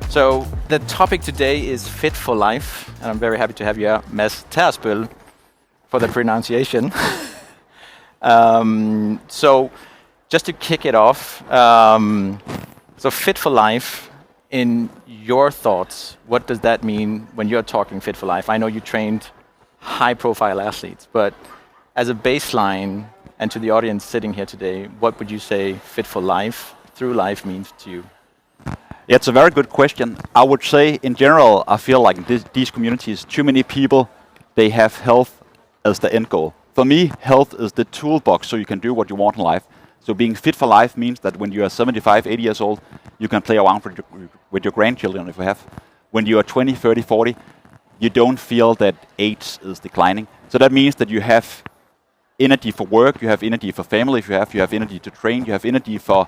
So the topic today is fit for life, and I'm very happy to have you here, Ms. Tærsbøl, for the pronunciation. So just to kick it off, so fit for life, in your thoughts, what does that mean when you're talking fit for life? I know you trained high-profile athletes, but as a baseline, and to the audience sitting here today, what would you say fit for life, through life, means to you? Yeah, it's a very good question. I would say, in general, I feel like in these communities, too many people, they have health as the end goal. For me, health is the toolbox so you can do what you want in life. So being fit for life means that when you are 75, 80 years old, you can play around with your grandchildren if you have. When you are 20, 30, 40, you don't feel that age is declining. So that means that you have energy for work, you have energy for family, if you have energy to train, you have energy for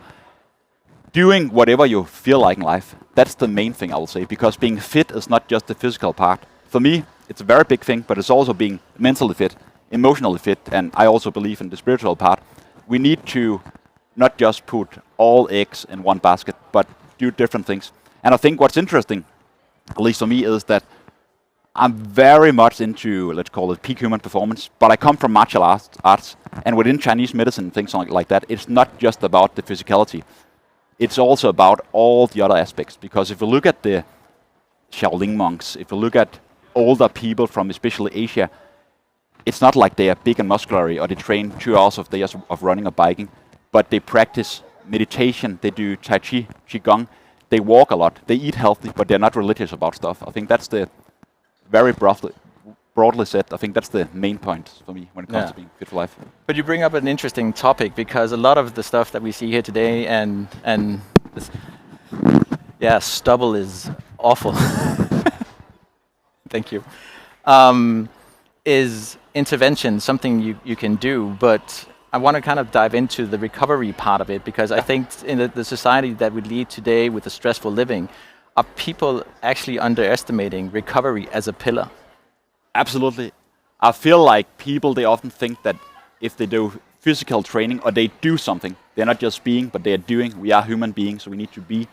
doing whatever you feel like in life. That's the main thing, I will say, because being fit is not just the physical part. For me, it's a very big thing, but it's also being mentally fit, emotionally fit, and I also believe in the spiritual part. We need to not just put all eggs in one basket, but do different things. And I think what's interesting, at least for me, is that I'm very much into, let's call it, peak human performance, but I come from martial arts, and within Chinese medicine, things like that, it's not just about the physicality. It's also about all the other aspects, because if you look at the Shaolin monks, if you look at older people from especially Asia, it's not like they are big and muscular or they train 2 hours of running or biking, but they practice meditation, they do Tai Chi, Qigong, they walk a lot, they eat healthy, but they're not religious about stuff. I think that's the very broadly said, I think that's the main point for me when it comes to being fit for life. But you bring up an interesting topic, because a lot of the stuff that we see here today and this, stubble is awful. Thank you. Is intervention something you can do, but I want to kind of dive into the recovery part of it, because I think in the society that we lead today with the stressful living, are people actually underestimating recovery as a pillar? Absolutely. I feel like people, they often think that if they do physical training or they do something, they're not just being, but they're doing. We are human beings, so we need to be.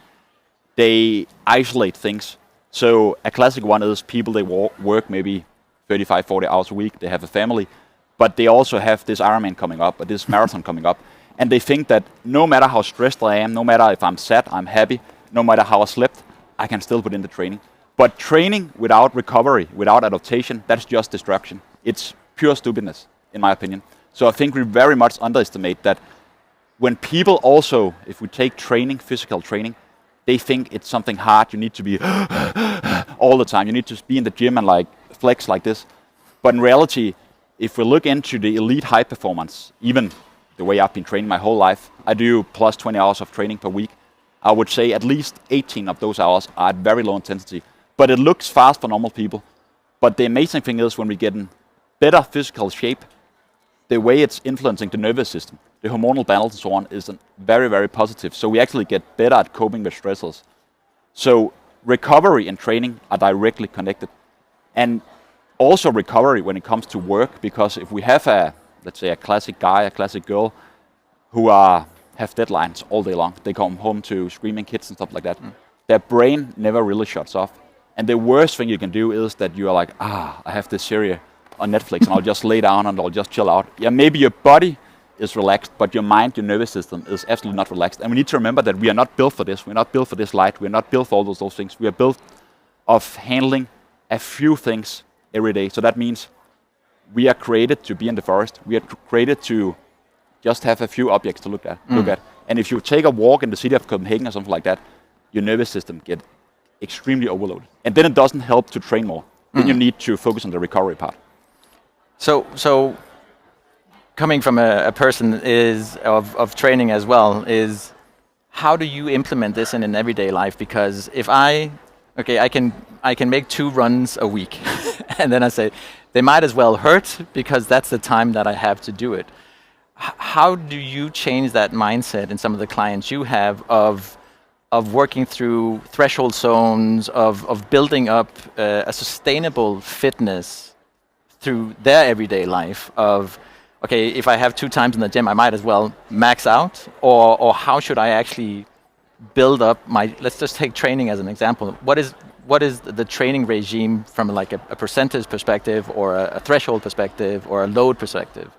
They isolate things. So a classic one is people, they work maybe 35, 40 hours a week, they have a family, but they also have this Ironman coming up, or this marathon coming up, and they think that no matter how stressed I am, no matter if I'm sad, I'm happy, no matter how I slept, I can still put in the training. But training without recovery, without adaptation, that's just destruction. It's pure stupidness, in my opinion. So I think we very much underestimate that when people also, if we take training, physical training, they think it's something hard, you need to be all the time, you need to be in the gym and like flex like this. But in reality, if we look into the elite high performance, even the way I've been training my whole life, I do plus 20 hours of training per week. I would say at least 18 of those hours are at very low intensity. But it looks fast for normal people. But the amazing thing is when we get in better physical shape, the way it's influencing the nervous system, the hormonal balance and so on, is very, very positive. So we actually get better at coping with stressors. So recovery and training are directly connected. And also recovery when it comes to work, because if we have let's say a classic guy, a classic girl, who have deadlines all day long, they come home to screaming kids and stuff like that, their brain never really shuts off. And the worst thing you can do is that you are like, I have this series on Netflix and I'll just lay down and I'll just chill out. Yeah, maybe your body is relaxed, but your mind, your nervous system is absolutely not relaxed. And we need to remember that we are not built for this. We're not built for this light. We're not built for all those things. We are built of handling a few things every day. So that means we are created to be in the forest. We are created to just have a few objects to look at. And if you take a walk in the city of Copenhagen or something like that, your nervous system gets extremely overloaded. And then it doesn't help to train more. Then you need to focus on the recovery part. So coming from a person of training as well, is how do you implement this in an everyday life? Because if I can make 2 runs a week, and then I say, they might as well hurt because that's the time that I have to do it. How do you change that mindset in some of the clients you have of working through threshold zones, of building up a sustainable fitness through their everyday life of, okay, if I have 2 times in the gym, I might as well max out, or how should I actually build up my, let's just take training as an example. What is the training regime from like a percentage perspective or a threshold perspective or a load perspective?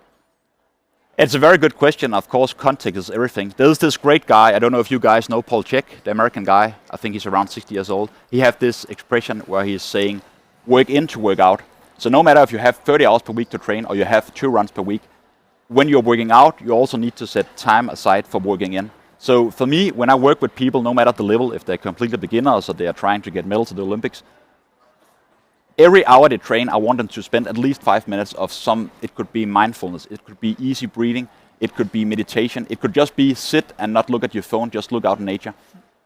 It's a very good question. Of course, context is everything. There's this great guy, I don't know if you guys know Paul Chek, the American guy. I think he's around 60 years old. He has this expression where he's saying, work in to work out. So no matter if you have 30 hours per week to train or you have 2 runs per week, when you're working out, you also need to set time aside for working in. So for me, when I work with people, no matter the level, if they're completely beginners or they are trying to get medals at the Olympics, every hour they train, I want them to spend at least 5 minutes of some, it could be mindfulness, it could be easy breathing, it could be meditation, it could just be sit and not look at your phone, just look out in nature.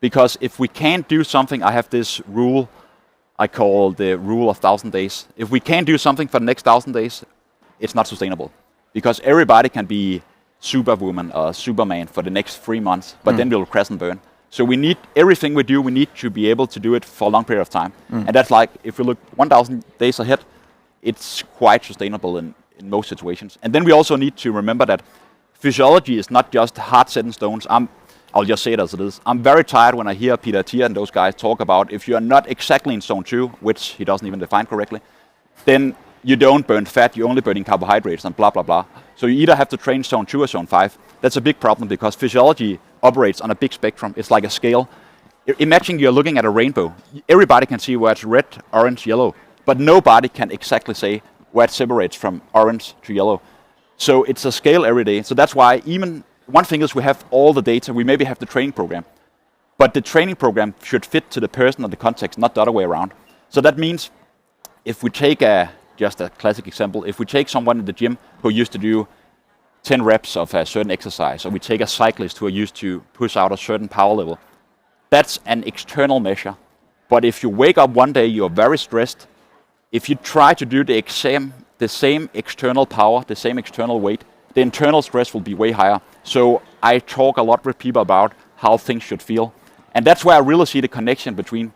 Because if we can't do something, I have this rule I call the rule of 1,000 days. If we can't do something for the next 1,000 days, it's not sustainable. Because everybody can be Superwoman or Superman for the next 3 months, but then we'll crash and burn. So we need, everything we do, we need to be able to do it for a long period of time. And that's like, if we look 1,000 days ahead, it's quite sustainable in most situations. And then we also need to remember that physiology is not just hard set in stones. I'll just say it as it is. I'm very tired when I hear Peter Attia and those guys talk about if you are not exactly in zone 2, which he doesn't even define correctly, then you don't burn fat, you're only burning carbohydrates and blah, blah, blah. So you either have to train zone 2 or zone 5. That's a big problem because physiology operates on a big spectrum. It's like a scale. Imagine you're looking at a rainbow. Everybody can see where it's red, orange, yellow, but nobody can exactly say where it separates from orange to yellow. So it's a scale every day. So that's why even one thing is we have all the data. We maybe have the training program, but the training program should fit to the person or the context, not the other way around. So that means if we take just a classic example, if we take someone in the gym who used to do 10 reps of a certain exercise, or we take a cyclist who are used to push out a certain power level, that's an external measure. But if you wake up one day, you're very stressed, if you try to do the same external power, the same external weight, the internal stress will be way higher. So I talk a lot with people about how things should feel. And that's where I really see the connection between,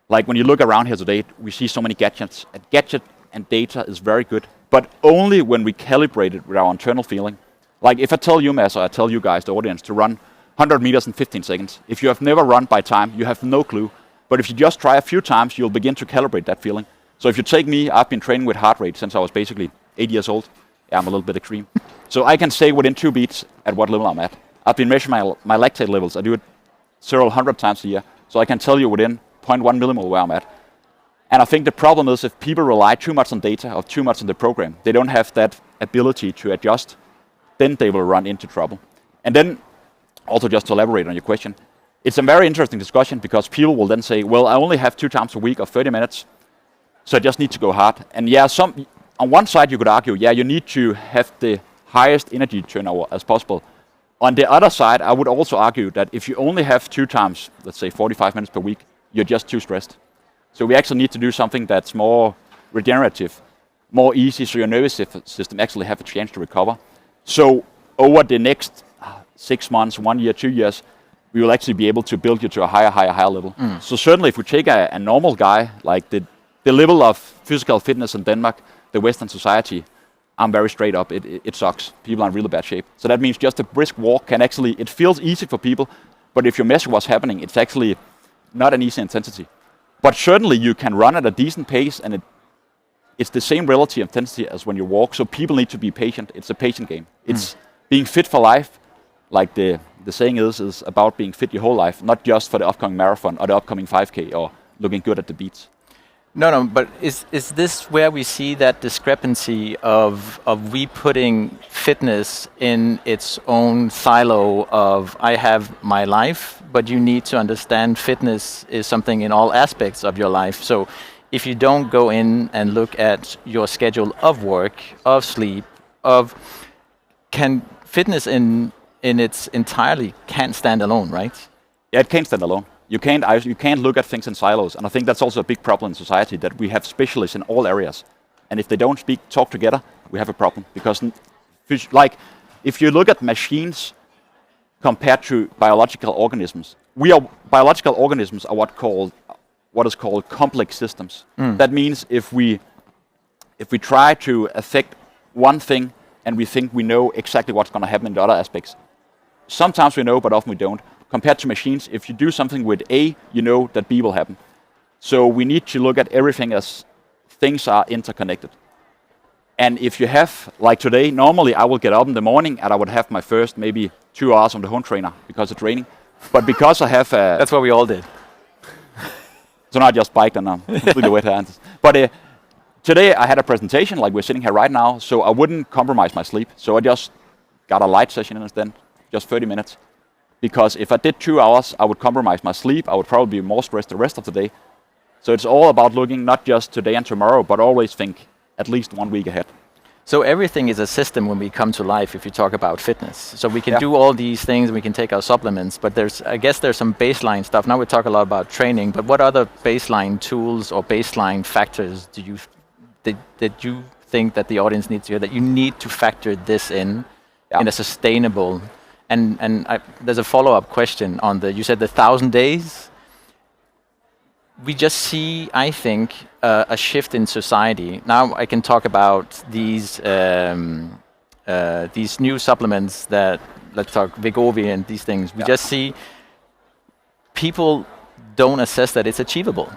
like when you look around here today, we see so many gadgets. A gadget and data is very good, but only when we calibrate it with our internal feeling. Like if I tell you, Mads, or I tell you guys, the audience, to run 100 meters in 15 seconds, if you have never run by time, you have no clue. But if you just try a few times, you'll begin to calibrate that feeling. So if you take me, I've been training with heart rate since I was basically 8 years old. Yeah, I'm a little bit extreme. So I can say within 2 beats at what level I'm at. I've been measuring my lactate levels. I do it several hundred times a year. So I can tell you within 0.1 millimole where I'm at. And I think the problem is if people rely too much on data or too much on the program, they don't have that ability to adjust, then they will run into trouble. And then, also just to elaborate on your question, it's a very interesting discussion because people will then say, well, I only have 2 times a week of 30 minutes, so I just need to go hard. And yeah, on one side you could argue, yeah, you need to have the highest energy turnover as possible. On the other side, I would also argue that if you only have 2 times, let's say 45 minutes per week, you're just too stressed. So we actually need to do something that's more regenerative, more easy, so your nervous system actually have a chance to recover. So over the next 6 months, 1 year, 2 years, we will actually be able to build you to a higher level. So certainly if we take a normal guy, like the level of physical fitness in Denmark, the Western society, I'm very straight up, it sucks. People are in really bad shape. So that means just a brisk walk can actually, it feels easy for people, but if you measure what's happening, it's actually not an easy intensity. But certainly you can run at a decent pace and it's the same relative intensity as when you walk. So people need to be patient. It's a patient game. It's being fit for life, like the saying is about being fit your whole life, not just for the upcoming marathon or the upcoming 5K or looking good at the beach. No, but is this where we see that discrepancy of we putting fitness in its own silo of I have my life, but you need to understand fitness is something in all aspects of your life. So if you don't go in and look at your schedule of work, of sleep, can fitness in its entirely can't stand alone, right? Yeah, it can't stand alone. You can't look at things in silos, and I think that's also a big problem in society, that we have specialists in all areas, and if they don't talk together, we have a problem. Because, like, if you look at machines compared to biological organisms, biological organisms are what is called complex systems. That means if we try to affect one thing and we think we know exactly what's going to happen in the other aspects, sometimes we know, but often we don't. compared to machines, if you do something with A, you know that B will happen. So we need to look at everything as things are interconnected. And if you have, like today, normally I will get up in the morning and I would have my first maybe 2 hours on the home trainer because it's raining. But because I have... That's what we all did. So now I just biked and I'm completely wet here. But today I had a presentation, like we're sitting here right now, so I wouldn't compromise my sleep. So I just got a light session in instead, just 30 minutes. Because if I did 2 hours, I would compromise my sleep. I would probably be more stressed the rest of the day. So it's all about looking not just today and tomorrow, but always think at least 1 week ahead. So everything is a system when we come to life if you talk about fitness. So we can do all these things, we can take our supplements, but I guess there's some baseline stuff. Now we talk a lot about training, but what other baseline tools or baseline factors did you think that the audience needs to hear, that you need to factor this in a sustainable, there's a follow-up question on you said the 1,000 days. We just see, I think, a shift in society. Now I can talk about these new supplements that, let's talk Wegovy and these things. We just see people don't assess that it's achievable.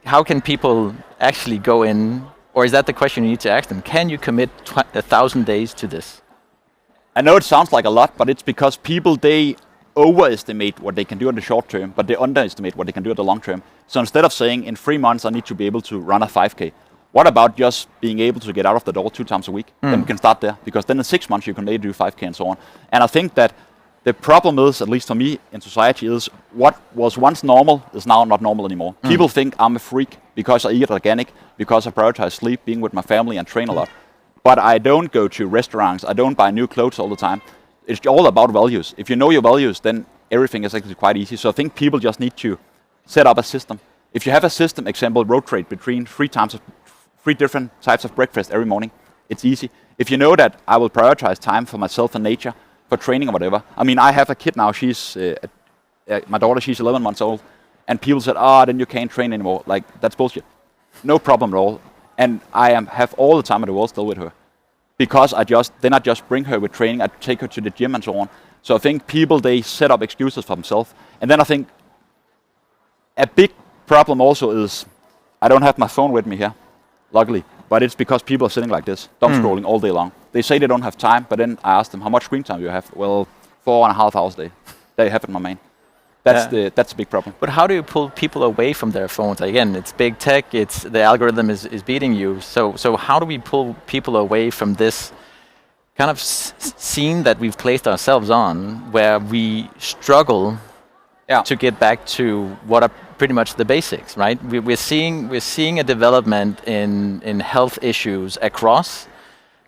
How can people actually go in, or is that the question you need to ask them? Can you commit 1,000 days to this? I know it sounds like a lot, but it's because people, they overestimate what they can do in the short term, but they underestimate what they can do in the long term. So instead of saying in 3 months I need to be able to run a 5K, what about just being able to get out of the door 2 times a week? Then we can start there, because then in 6 months you can maybe do 5K and so on. And I think that the problem is, at least for me in society, is what was once normal is now not normal anymore. People think I'm a freak because I eat organic, because I prioritize sleep, being with my family and train a lot. But I don't go to restaurants, I don't buy new clothes all the time. It's all about values. If you know your values, then everything is actually quite easy. So I think people just need to set up a system. If you have a system, example, rotate between 3 different types of breakfast every morning, it's easy. If you know that I will prioritize time for myself and nature, for training or whatever. I mean, I have a kid now, my daughter, she's 11 months old, and people said, then you can't train anymore. Like, that's bullshit. No problem at all. And I have all the time in the world still with her. Because I just bring her with training, I take her to the gym and so on. So I think people, they set up excuses for themselves. And then I think a big problem also is, I don't have my phone with me here, luckily, but it's because people are sitting like this, scrolling all day long. They say they don't have time, but then I ask them, how much screen time do you have? Well, 4.5 hours a day. There you have it, my man. That's a big problem. But how do you pull people away from their phones? Again, it's big tech, the algorithm is beating you. So how do we pull people away from this kind of scene that we've placed ourselves on, where we struggle to get back to what are pretty much the basics, right? We're seeing a development in health issues across,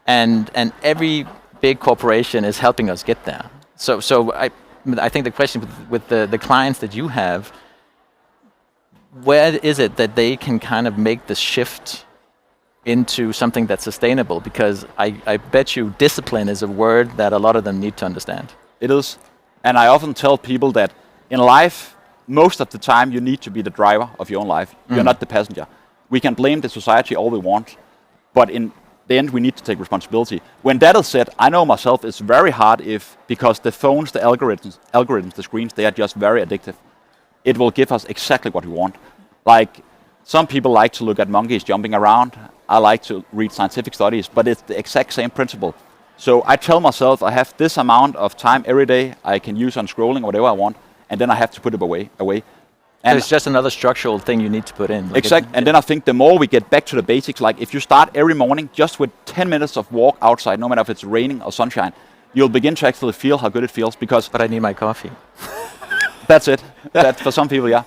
and every big corporation is helping us get there. So I think the question with the clients that you have, where is it that they can kind of make the shift into something that's sustainable? Because I bet you discipline is a word that a lot of them need to understand. It is. And I often tell people that in life, most of the time you need to be the driver of your own life. You're not the passenger. We can blame the society all we want, but in the end we need to take responsibility. When that is said, I know myself it's very hard because the phones, the algorithms, the screens, they are just very addictive. It will give us exactly what we want. Like, some people like to look at monkeys jumping around. I like to read scientific studies, but it's the exact same principle. So I tell myself I have this amount of time every day I can use on scrolling, whatever I want, and then I have to put it away. And it's just another structural thing you need to put in. Like exactly. And then I think the more we get back to the basics, like if you start every morning just with 10 minutes of walk outside, no matter if it's raining or sunshine, you'll begin to actually feel how good it feels. But I need my coffee. That's it. That for some people, yeah.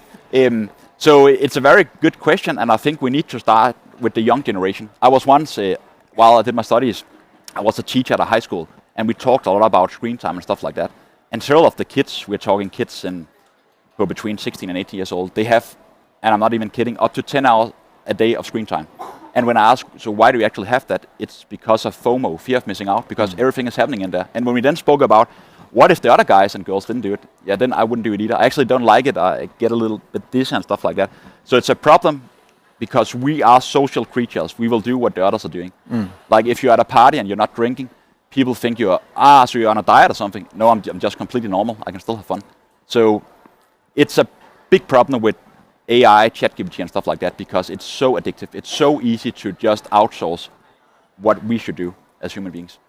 So it's a very good question, and I think we need to start with the young generation. I was once, while I did my studies, I was a teacher at a high school, and we talked a lot about screen time and stuff like that. And several of the kids, we're talking kids who are between 16 and 18 years old, they have, and I'm not even kidding, up to 10 hours a day of screen time. And when I ask, so why do you actually have that? It's because of FOMO, fear of missing out, because everything is happening in there. And when we then spoke about, what if the other guys and girls didn't do it? Yeah, then I wouldn't do it either. I actually don't like it. I get a little bit dizzy and stuff like that. So it's a problem because we are social creatures. We will do what the others are doing. Like if you're at a party and you're not drinking, people think so you're on a diet or something. No, I'm just completely normal. I can still have fun. So it's a big problem with AI, ChatGPT and stuff like that, because it's so addictive. It's so easy to just outsource what we should do as human beings.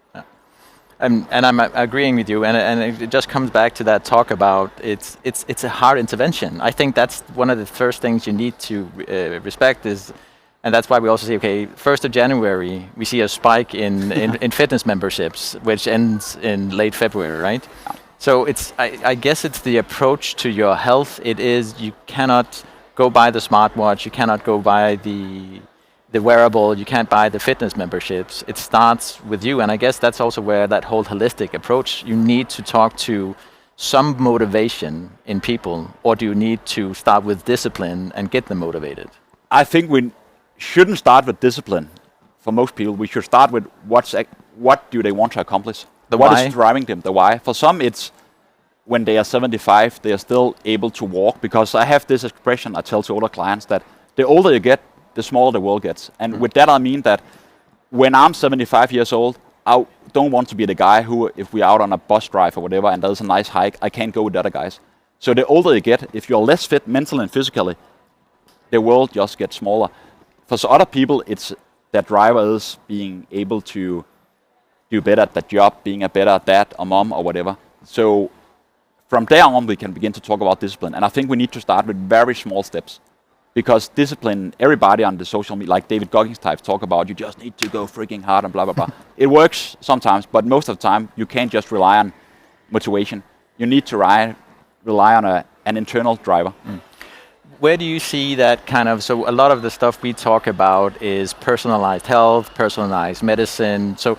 And I'm agreeing with you, and it just comes back to that talk about it's a hard intervention. I think that's one of the first things you need to respect is, and that's why we also say, okay, 1st of January, we see a spike in fitness memberships, which ends in late February, right? So I guess it's the approach to your health. It is, you cannot go buy the smartwatch, you cannot go buy the wearable, you can't buy the fitness memberships. It starts with you, and I guess that's also where that whole holistic approach, you need to talk to some motivation in people, or do you need to start with discipline and get them motivated? I think we shouldn't start with discipline. For most people, we should start with what do they want to accomplish? What is driving them? The why. For some, it's when they are 75, they are still able to walk, because I have this expression I tell to older clients that the older you get, the smaller the world gets. And with that I mean that when I'm 75 years old, I don't want to be the guy who, if we're out on a bus drive or whatever and there's a nice hike, I can't go with the other guys. So the older you get, if you're less fit mentally and physically, the world just gets smaller. For some other people, it's that driver is being able to do better at that job, being a better dad or mom or whatever. So from there on, we can begin to talk about discipline. And I think we need to start with very small steps. Because discipline, everybody on the social media, like David Goggins types, talk about you just need to go freaking hard and blah, blah, blah. It works sometimes, but most of the time, you can't just rely on motivation. You need to rely on an internal driver. Where do you see that kind of, so a lot of the stuff we talk about is personalized health, personalized medicine. So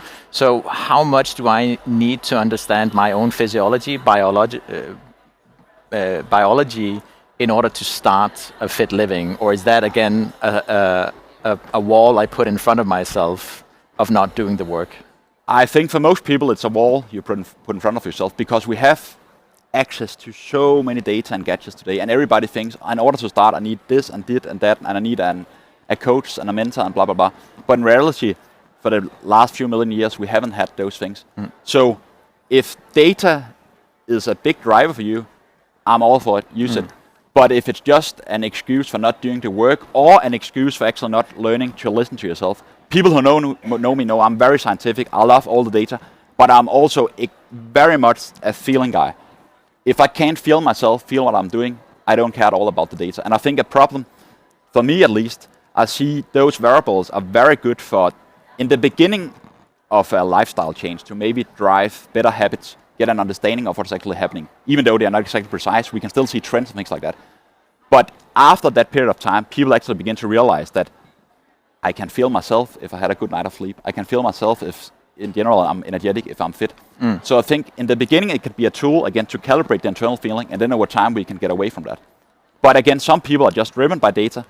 how much do I need to understand my own physiology, biology, in order to start a fit living? Or is that, again, a wall I put in front of myself of not doing the work? I think for most people, it's a wall you put in front of yourself, because we have access to so many data and gadgets today, and everybody thinks, in order to start, I need this and that, and I need a coach and a mentor and blah, blah, blah. But in reality, for the last few million years, we haven't had those things. So if data is a big driver for you, I'm all for it, use it. But if it's just an excuse for not doing the work, or an excuse for actually not learning to listen to yourself, people who know me know I'm very scientific, I love all the data, but I'm also very much a feeling guy. If I can't feel myself, feel what I'm doing, I don't care at all about the data. And I think a problem, for me at least, I see those variables are very good for, in the beginning of a lifestyle change, to maybe drive better habits, get an understanding of what's actually happening. Even though they are not exactly precise, we can still see trends and things like that. But after that period of time, people actually begin to realize that I can feel myself if I had a good night of sleep. I can feel myself if, in general, I'm energetic, if I'm fit. So I think in the beginning, it could be a tool, again, to calibrate the internal feeling, and then over time, we can get away from that. But again, some people are just driven by data,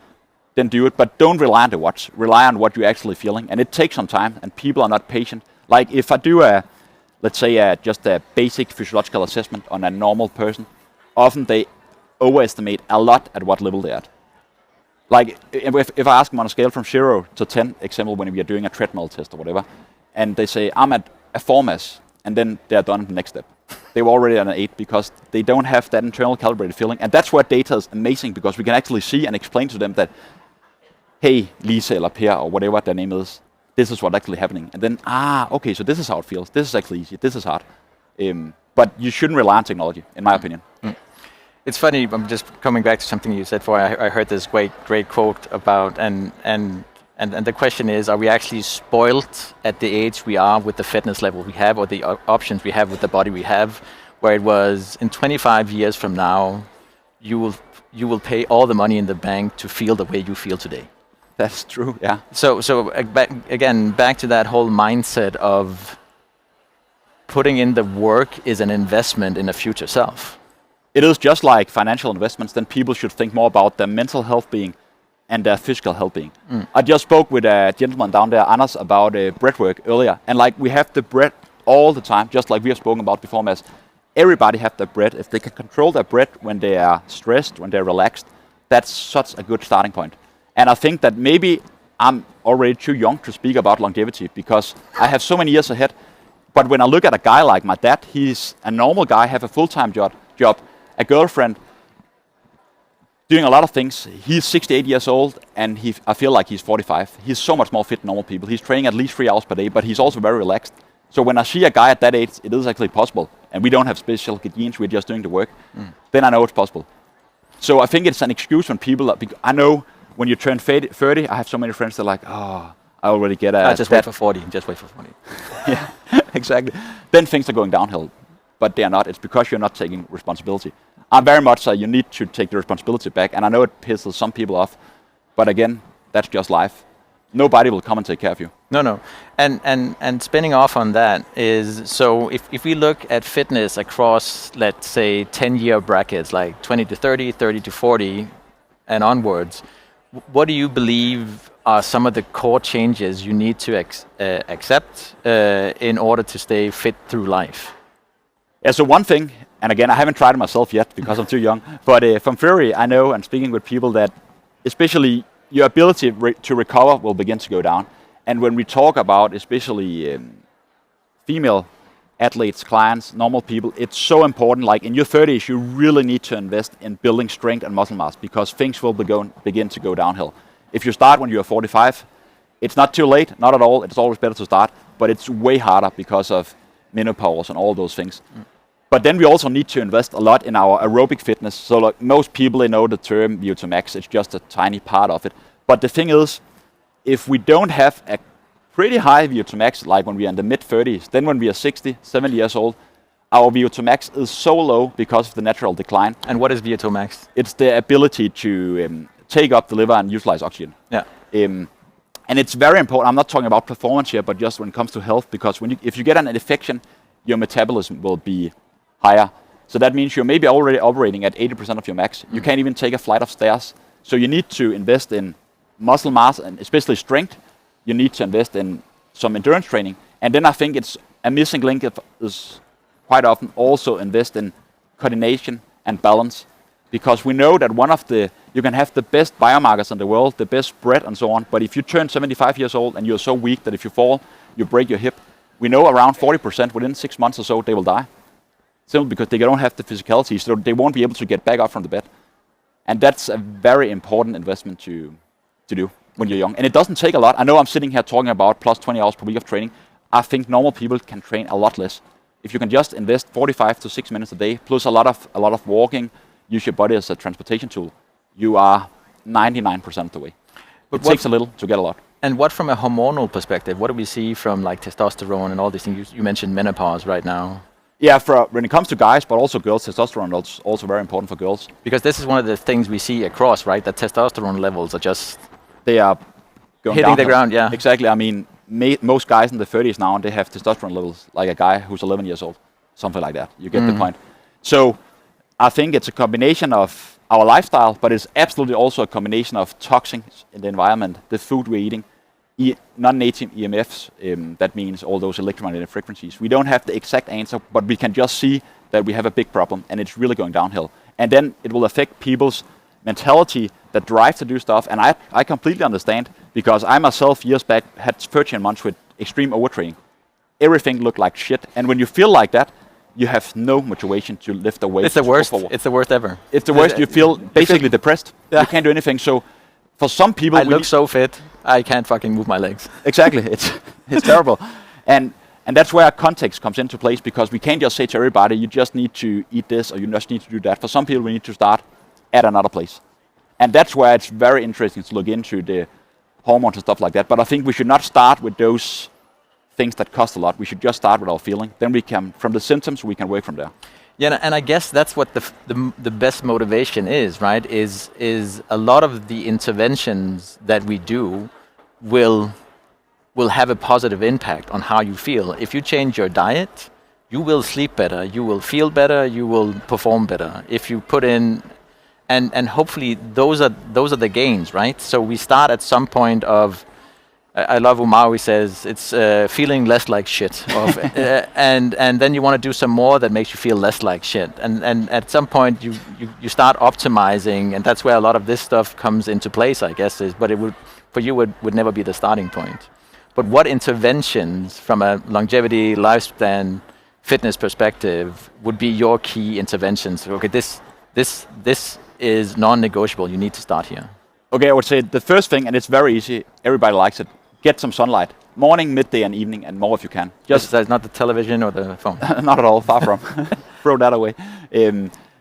then do it, but don't rely on the watch. Rely on what you're actually feeling, and it takes some time, and people are not patient. Like if I do let's say just a basic physiological assessment on a normal person, often they overestimate a lot at what level they're at. Like if I ask them on a scale from 0 to 10, example, when we are doing a treadmill test or whatever, and they say, I'm at a 4 mass, and then they're done at the next step. They were already at an 8 because they don't have that internal calibrated feeling. And that's where data is amazing, because we can actually see and explain to them that, hey, Lisa or Per or whatever their name is, this is what's actually happening. And then, okay, so this is how it feels. This is actually easy. This is hard. But you shouldn't rely on technology, in my opinion. It's funny, I'm just coming back to something you said before. I heard this great quote about, and the question is, are we actually spoiled at the age we are with the fitness level we have, or the options we have with the body we have, where it was in 25 years from now, you will pay all the money in the bank to feel the way you feel today. That's true, yeah. So again, back to that whole mindset of putting in the work is an investment in a future self. It is just like financial investments, then people should think more about their mental health being and their physical health being. I just spoke with a gentleman down there, Anders, about breath work earlier. And like we have the breath all the time, just like we have spoken about before, Mads. Everybody have their breath. If they can control their breath when they are stressed, when they're relaxed, that's such a good starting point. And I think that maybe I'm already too young to speak about longevity, because I have so many years ahead. But when I look at a guy like my dad, he's a normal guy, have a full-time job, a girlfriend doing a lot of things. He's 68 years old, and I feel like he's 45. He's so much more fit than normal people. He's training at least 3 hours per day, but he's also very relaxed. So when I see a guy at that age, it is actually possible, and we don't have special genes, we're just doing the work, then I know it's possible. So I think it's an excuse when people, I know when you turn 30, I have so many friends that are like, oh, I already get a... Just wait for 40, just wait for 40. Yeah, exactly. Then things are going downhill, but they are not. It's because you're not taking responsibility. I'm very much you need to take the responsibility back, and I know it pisses some people off, but again, that's just life. Nobody will come and take care of you. No. And spinning off on that is, so if we look at fitness across, let's say, 10-year brackets, like 20 to 30, 30 to 40, and onwards, what do you believe are some of the core changes you need to accept in order to stay fit through life? Yeah, so one thing, and again, I haven't tried it myself yet because I'm too young, but from theory, I know, and speaking with people, that especially your ability to recover will begin to go down. And when we talk about especially female athletes, clients, normal people, it's so important. Like in your 30s, you really need to invest in building strength and muscle mass, because things will begin to go downhill. If you start when you're 45, it's not too late, not at all. It's always better to start, but it's way harder because of menopause and all those things. But then we also need to invest a lot in our aerobic fitness. So like most people, they know the term VO2 max. It's just a tiny part of it. But the thing is, if we don't have a pretty high VO2 max, like when we are in the mid-30s, then when we are 60, 70 years old, our VO2 max is so low because of the natural decline. And what is VO2 max? It's the ability to take up the liver and utilize oxygen. Yeah. And it's very important. I'm not talking about performance here, but just when it comes to health, because if you get an infection, your metabolism will be higher. So that means you're maybe already operating at 80% of your max. You can't even take a flight of stairs. So you need to invest in muscle mass, and especially strength. You need to invest in some endurance training. And then I think it's a missing link is quite often also invest in coordination and balance. Because we know that you can have the best biomarkers in the world, the best spread and so on, but if you turn 75 years old and you're so weak that if you fall, you break your hip, we know around 40% within 6 months or so, they will die. Simply because they don't have the physicality, so they won't be able to get back up from the bed. And that's a very important investment to do when you're young. And it doesn't take a lot. I know I'm sitting here talking about plus 20 hours per week of training. I think normal people can train a lot less. If you can just invest 45 to 6 minutes a day, plus a lot of walking, use your body as a transportation tool, you are 99% of the way. But it takes a little to get a lot. And what from a hormonal perspective, what do we see from like testosterone and all these things? You mentioned menopause right now. Yeah, when it comes to guys, but also girls, testosterone is also very important for girls. Because this is one of the things we see across, right? That testosterone levels are just... They are going hitting the ground, yeah. Exactly. I mean, most guys in the 30s now, they have testosterone levels like a guy who's 11 years old. Something like that. You get the point. So I think it's a combination of our lifestyle, but it's absolutely also a combination of toxins in the environment, the food we're eating, non-native EMFs, that means all those electromagnetic frequencies. We don't have the exact answer, but we can just see that we have a big problem and it's really going downhill. And then it will affect people's mentality, that drive to do stuff. And I completely understand, because I myself years back had 13 months with extreme overtraining. Everything looked like shit. And when you feel like that, you have no motivation to lift a weight. It's the worst. It's the worst ever. It's the worst. You feel basically depressed. Yeah. You can't do anything. So for some people, I look so fit, I can't fucking move my legs. Exactly. It's terrible. And that's where context comes into place, because we can't just say to everybody, you just need to eat this or you just need to do that. For some people, we need to start at another place. And that's where it's very interesting to look into the hormones and stuff like that. But I think we should not start with those things that cost a lot. We should just start with our feeling. Then we can, from the symptoms, we can work from there. Yeah, and I guess that's what the best motivation is, right? Is a lot of the interventions that we do will have a positive impact on how you feel. If you change your diet, you will sleep better, you will feel better, you will perform better. If you put in, and hopefully those are the gains, right? So we start at some point of, I love Umar, he says, it's feeling less like shit. And then you want to do some more that makes you feel less like shit. And at some point you start optimizing, and that's where a lot of this stuff comes into place, I guess, but it would, for you, would never be the starting point. But what interventions from a longevity, lifespan, fitness perspective would be your key interventions? Okay, this is non-negotiable. You need to start here. Okay, I would say the first thing, and it's very easy, everybody likes it, get some sunlight. Morning, midday, and evening, and more if you can. Just that's not the television or the phone. Not at all, far from. Throw that away.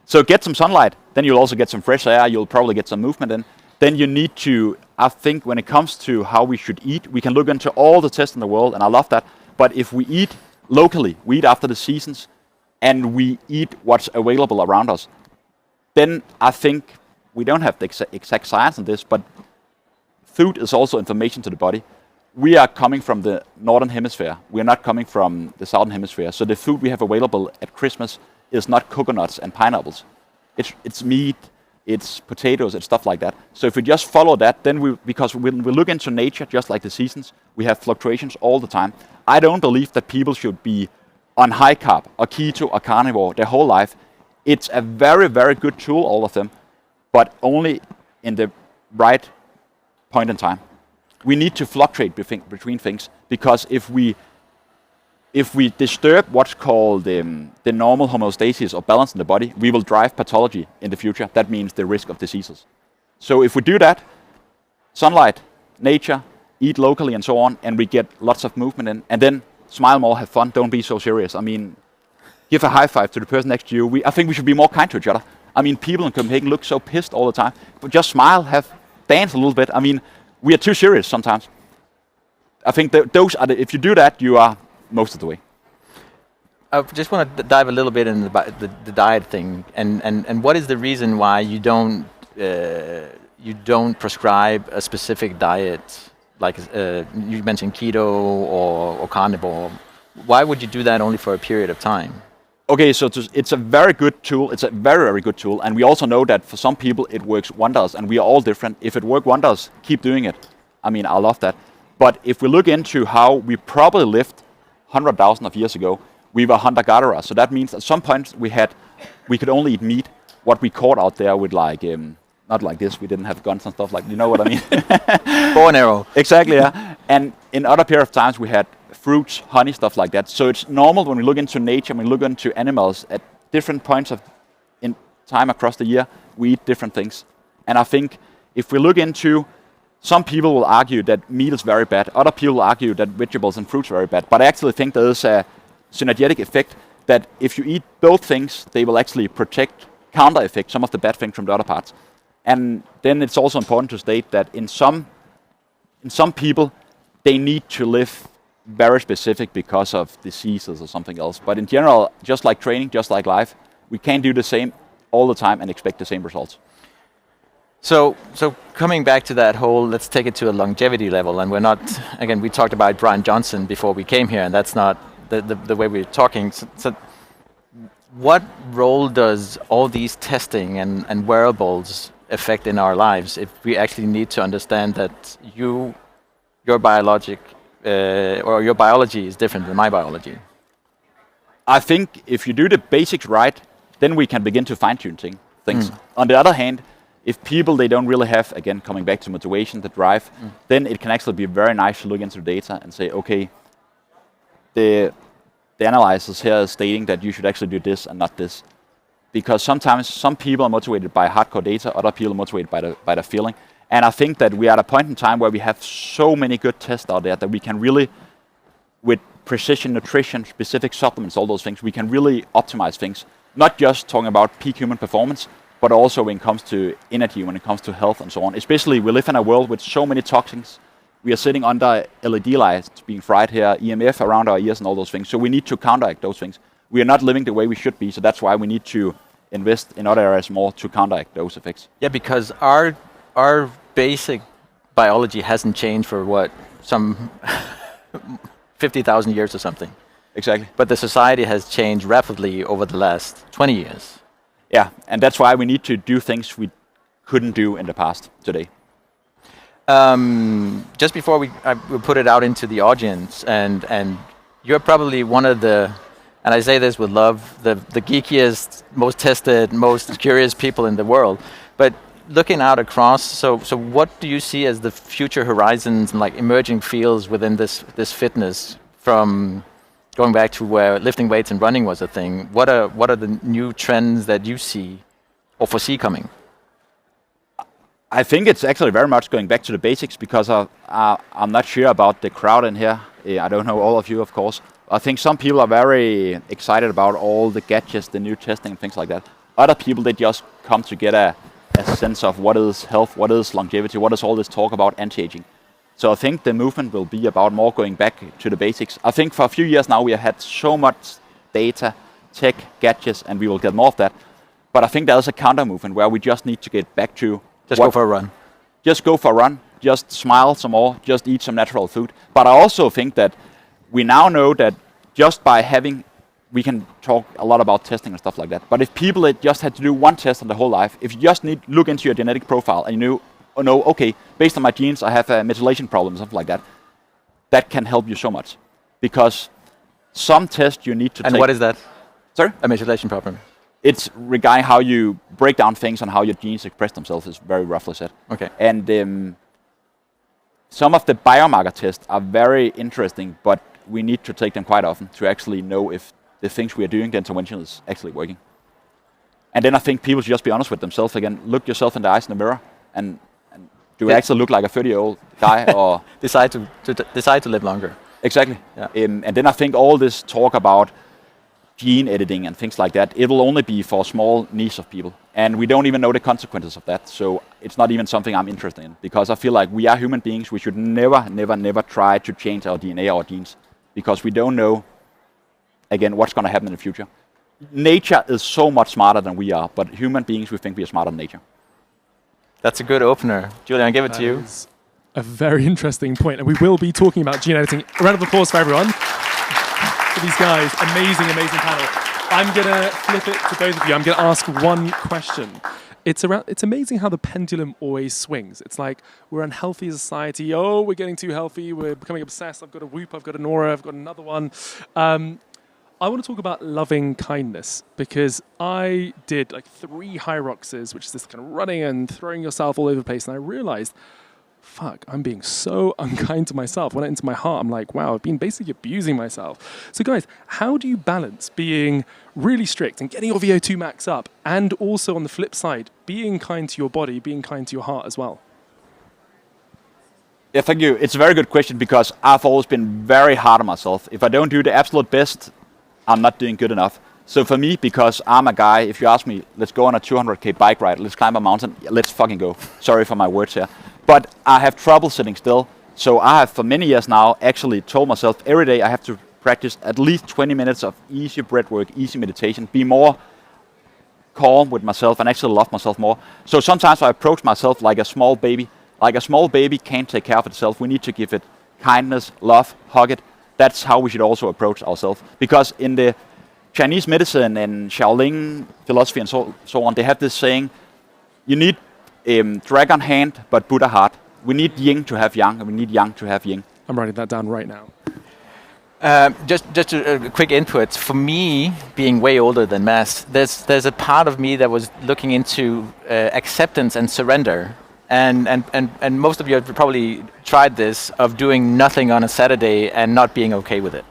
So get some sunlight, then you'll also get some fresh air, you'll probably get some movement in. Then you need to, I think when it comes to how we should eat, we can look into all the tests in the world, and I love that. But if we eat locally, we eat after the seasons, and we eat what's available around us, then I think we don't have the exact science on this, but food is also information to the body. We are coming from the northern hemisphere. We are not coming from the southern hemisphere. So the food we have available at Christmas is not coconuts and pineapples. It's meat, it's potatoes, it's stuff like that. So if we just follow that, then because when we look into nature, just like the seasons, we have fluctuations all the time. I don't believe that people should be on high carb or keto or carnivore their whole life. It's a very, very good tool, all of them, but only in the right point in time. We need to fluctuate between things, because if we disturb what's called the normal homeostasis or balance in the body, we will drive pathology in the future. That means the risk of diseases. So if we do that, sunlight, nature, eat locally and so on, and we get lots of movement in, and then smile more, have fun, don't be so serious. I mean, give a high five to the person next to you. I think we should be more kind to each other. I mean, people in Copenhagen look so pissed all the time, but just smile, dance a little bit. I mean, we are too serious sometimes. I think those are if you do that, you are most of the way. I just want to dive a little bit in the diet thing, and what is the reason why you don't prescribe a specific diet, like you mentioned keto or carnivore? Why would you do that only for a period of time? Okay, so it's a very good tool. It's a very, very good tool. And we also know that for some people it works wonders, and we are all different. If it works wonders, keep doing it. I mean, I love that. But if we look into how we probably lived 100,000 of years ago, we were hunter-gatherers. So that means at some point we could only eat meat, what we caught out there with not like this, we didn't have guns and stuff like, you know what I mean? Bow and arrow. Exactly, yeah. And in other period of times we had fruits, honey, stuff like that. So it's normal when we look into nature, when we look into animals at different points in time across the year, we eat different things. And I think if we look into, some people will argue that meat is very bad, other people will argue that vegetables and fruits are very bad, but I actually think there is a synergetic effect that if you eat both things, they will actually counter effect some of the bad things from the other parts. And then it's also important to state that in some people, they need to live very specific because of diseases or something else. But in general, just like training, just like life, we can't do the same all the time and expect the same results. So coming back to that whole, let's take it to a longevity level, and we talked about Brian Johnson before we came here, and that's not the way we're talking. So what role does all these testing and wearables affect in our lives if we actually need to understand that your biology is different than my biology? I think if you do the basics right, then we can begin to fine-tune things. On the other hand, if people, they don't really have, again, coming back to motivation, the drive, then it can actually be very nice to look into the data and say, okay, the analysis here is stating that you should actually do this and not this. Because sometimes some people are motivated by hardcore data, other people are motivated by the feeling. And I think that we are at a point in time where we have so many good tests out there that we can really, with precision nutrition, specific supplements, all those things, we can really optimize things. Not just talking about peak human performance, but also when it comes to energy, when it comes to health and so on. Especially we live in a world with so many toxins. We are sitting under LED lights being fried here, EMF around our ears and all those things. So we need to counteract those things. We are not living the way we should be, so that's why we need to invest in other areas more to counteract those effects. Yeah, because our basic biology hasn't changed for some 50,000 years or something. Exactly. But the society has changed rapidly over the last 20 years. Yeah, and that's why we need to do things we couldn't do in the past today. Just before we put it out into the audience, and you're probably one of the, and I say this with love, the geekiest, most tested, most curious people in the world. But looking out across, so what do you see as the future horizons and like emerging fields within this fitness, from going back to where lifting weights and running was a thing? What are the new trends that you see or foresee coming? I think it's actually very much going back to the basics, because I'm not sure about the crowd in here. I don't know all of you, of course. I think some people are very excited about all the gadgets, the new testing, and things like that. Other people, they just come to get a sense of what is health, what is longevity, what is all this talk about anti-aging. So I think the movement will be about more going back to the basics. I think for a few years now we have had so much data, tech, gadgets, and we will get more of that. But I think there's a counter movement where we just need to get back to go for a run. Just go for a run. Just smile some more. Just eat some natural food. But I also think that we now know that just by having, we can talk a lot about testing and stuff like that. But if people just had to do one test in their whole life, if you just look into your genetic profile and you know, okay, based on my genes, I have a methylation problem, something like that, that can help you so much. Because some tests you need to take. And what is that? Sorry? A methylation problem. It's regarding how you break down things and how your genes express themselves, is very roughly said. Okay. And some of the biomarker tests are very interesting, but we need to take them quite often to actually know if the things we are doing, the intervention, is actually working. And then I think people should just be honest with themselves again. Look yourself in the eyes in the mirror, and do you actually look like a 30-year-old guy, or decide to live longer? Exactly. Yeah. And then I think all this talk about gene editing and things like that, it will only be for a small niche of people. And we don't even know the consequences of that. So it's not even something I'm interested in, because I feel like we are human beings. We should never try to change our DNA, our genes, because we don't know, again, what's going to happen in the future. Nature is so much smarter than we are, but human beings, we think we are smarter than nature. That's a good opener. Julian, I'll give it to you. Is a very interesting point. And we will be talking about gene editing. A round of applause for everyone. For these guys, amazing panel. I'm going to flip it to both of you. I'm going to ask one question. It's amazing how the pendulum always swings. It's like we're unhealthy as a society. Oh, we're getting too healthy. We're becoming obsessed. I've got a Whoop. I've got an Aura. I've got another one. I want to talk about loving kindness, because I did like 3 Hyroxes, which is this kind of running and throwing yourself all over the place. And I realized, fuck, I'm being so unkind to myself. When I into my heart, I'm like, wow, I've been basically abusing myself. So guys, how do you balance being really strict and getting your VO2 max up, and also on the flip side, being kind to your body, being kind to your heart as well? Yeah, thank you. It's a very good question, because I've always been very hard on myself. If I don't do the absolute best, I'm not doing good enough. So for me, because I'm a guy, if you ask me, let's go on a 200k bike ride, let's climb a mountain, let's fucking go. Sorry for my words here. But I have trouble sitting still. So I have, for many years now, actually told myself every day I have to practice at least 20 minutes of easy breath work, easy meditation, be more calm with myself and actually love myself more. So sometimes I approach myself like a small baby. Like a small baby can't take care of itself. We need to give it kindness, love, hug it. That's how we should also approach ourselves. Because in the Chinese medicine and Shaolin philosophy and so on, they have this saying, you need dragon hand, but Buddha heart. We need yin to have yang, and we need yang to have yin. I'm writing that down right now. Just a quick input. For me, being way older than Mads, there's a part of me that was looking into acceptance and surrender. And most of you have probably tried this, of doing nothing on a Saturday and not being okay with it.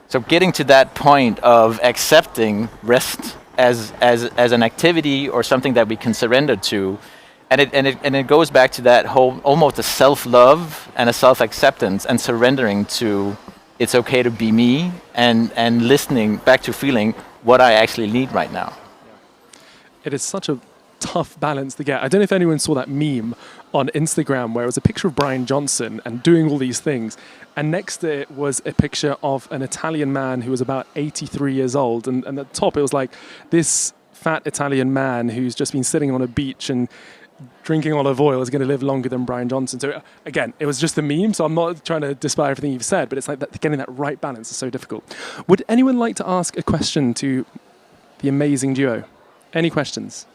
So getting to that point of accepting rest as an activity or something that we can surrender to, and it goes back to that whole almost a self-love and a self-acceptance and surrendering to it's okay to be me, and listening back to feeling what I actually need right now. It is such a tough balance to get. I don't know if anyone saw that meme on Instagram where it was a picture of Brian Johnson and doing all these things, and next to it was a picture of an Italian man who was about 83 years old, and at the top it was like this fat Italian man who's just been sitting on a beach and drinking olive oil is going to live longer than Brian Johnson. So again, it was just a meme, so I'm not trying to dispel everything you've said, but it's like that, getting that right balance is so difficult. Would anyone like to ask a question to the amazing duo? Any questions?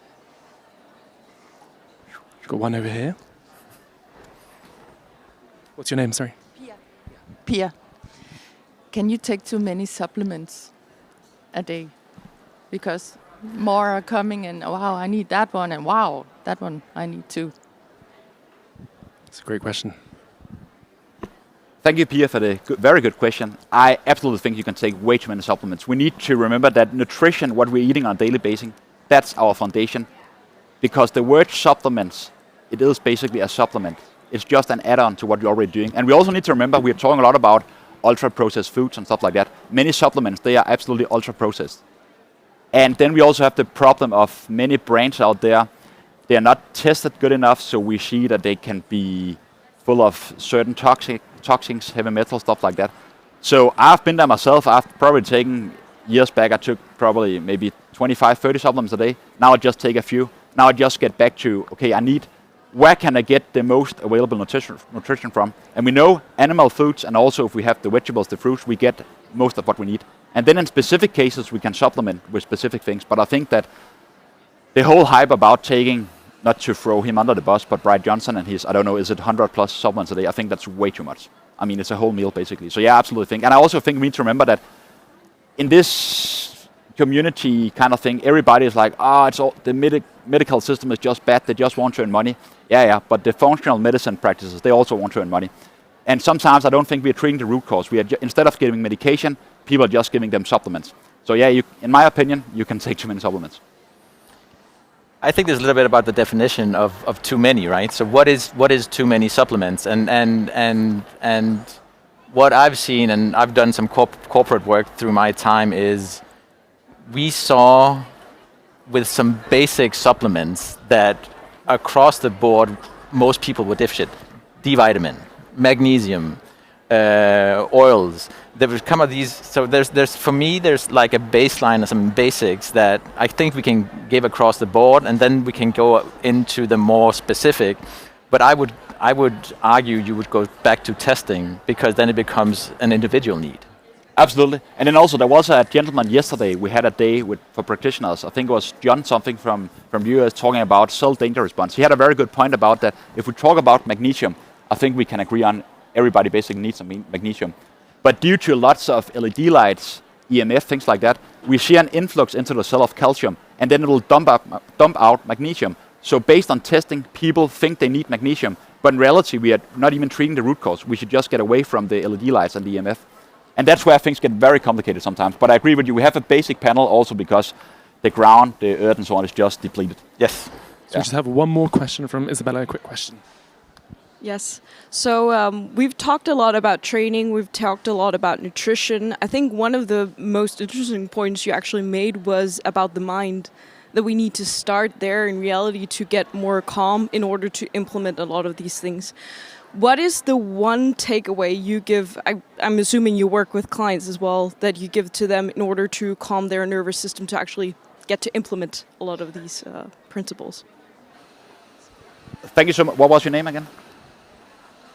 Got one over here. What's your name, sorry? Pia. Can you take too many supplements a day? Because more are coming, and wow, I need that one, and wow, that one I need too. It's a great question. Thank you, Pia, for the very good question. I absolutely think you can take way too many supplements. We need to remember that nutrition, what we're eating on a daily basis, that's our foundation. because the word supplements, it is basically a supplement. It's just an add-on to what you're already doing. And we also need to remember, we're talking a lot about ultra-processed foods and stuff like that. Many supplements, they are absolutely ultra-processed. And then we also have the problem of many brands out there, they are not tested good enough, so we see that they can be full of certain toxins, heavy metal, stuff like that. So I've been there myself. I've probably taken, years back, I took probably maybe 25, 30 supplements a day. Now I just take a few. Now I just get back to, okay, where can I get the most available nutrition from? And we know animal foods, and also if we have the vegetables, the fruits, we get most of what we need. And then in specific cases, we can supplement with specific things. But I think that the whole hype about taking, not to throw him under the bus, but Brian Johnson and his, I don't know, is it 100 plus supplements a day? I think that's way too much. I mean, it's a whole meal basically. So yeah, I absolutely think. And I also think we need to remember that in this community kind of thing, everybody is like, it's all, the medical system is just bad. They just want to earn money. Yeah, but the functional medicine practices, they also want to earn money. And sometimes I don't think we're treating the root cause. We are instead of giving medication, people are just giving them supplements. So yeah, in my opinion, you can take too many supplements. I think there's a little bit about the definition of too many, right? So what is too many supplements? And what I've seen, and I've done some corporate work through my time, is we saw with some basic supplements that across the board most people were deficient. D-vitamin, magnesium, oils. There would come of these. So there's for me there's like a baseline of some basics that I think we can give across the board, and then we can go into the more specific. But I would argue you would go back to testing, because then it becomes an individual need. Absolutely. And then also there was a gentleman yesterday, we had a day for practitioners, I think it was John something from the US, talking about cell danger response. He had a very good point about that. If we talk about magnesium, I think we can agree on everybody basically needs some magnesium. But due to lots of LED lights, EMF, things like that, we see an influx into the cell of calcium, and then it will dump out magnesium. So based on testing, people think they need magnesium, but in reality we are not even treating the root cause. We should just get away from the LED lights and the EMF. And that's where things get very complicated sometimes. But I agree with you, we have a basic panel also because the ground, the earth and so on is just depleted. Yes. So we just have one more question from Isabella, a quick question. Yes. So we've talked a lot about training. We've talked a lot about nutrition. I think one of the most interesting points you actually made was about the mind, that we need to start there in reality to get more calm in order to implement a lot of these things. What is the one takeaway you give, I'm assuming you work with clients as well, that you give to them in order to calm their nervous system to actually get to implement a lot of these principles? Thank you so much. What was your name again?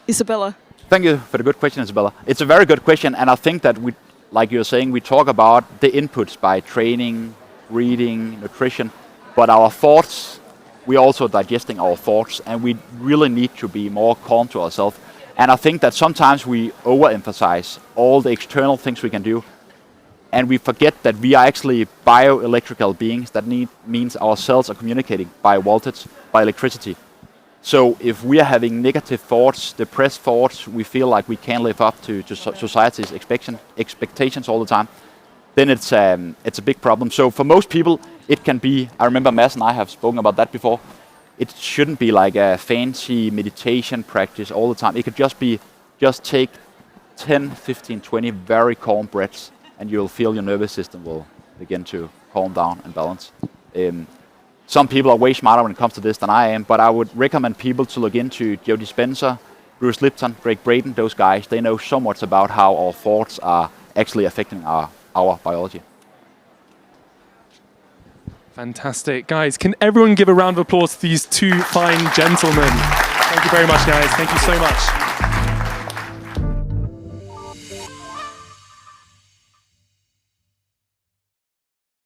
Isabella. Thank you for the good question, Isabella. It's a very good question, and I think that we, like you're saying, we talk about the inputs by training, reading, nutrition, but our thoughts, we're also digesting our thoughts, and we really need to be more calm to ourselves. And I think that sometimes we overemphasize all the external things we can do, and we forget that we are actually bioelectrical beings. That means our cells are communicating by voltage, by electricity. So if we are having negative thoughts, depressed thoughts, we feel like we can't live up to society's expectations all the time, then it's a big problem. So for most people, it can be, I remember Mads and I have spoken about that before, it shouldn't be like a fancy meditation practice all the time. It could just take 10, 15, 20 very calm breaths, and you'll feel your nervous system will begin to calm down and balance. Some people are way smarter when it comes to this than I am, but I would recommend people to look into Joe Dispenza, Bruce Lipton, Greg Braden, those guys. They know so much about how our thoughts are actually affecting our biology. Fantastic. Guys, can everyone give a round of applause to these two fine gentlemen? Thank you very much, guys. Thank you so much.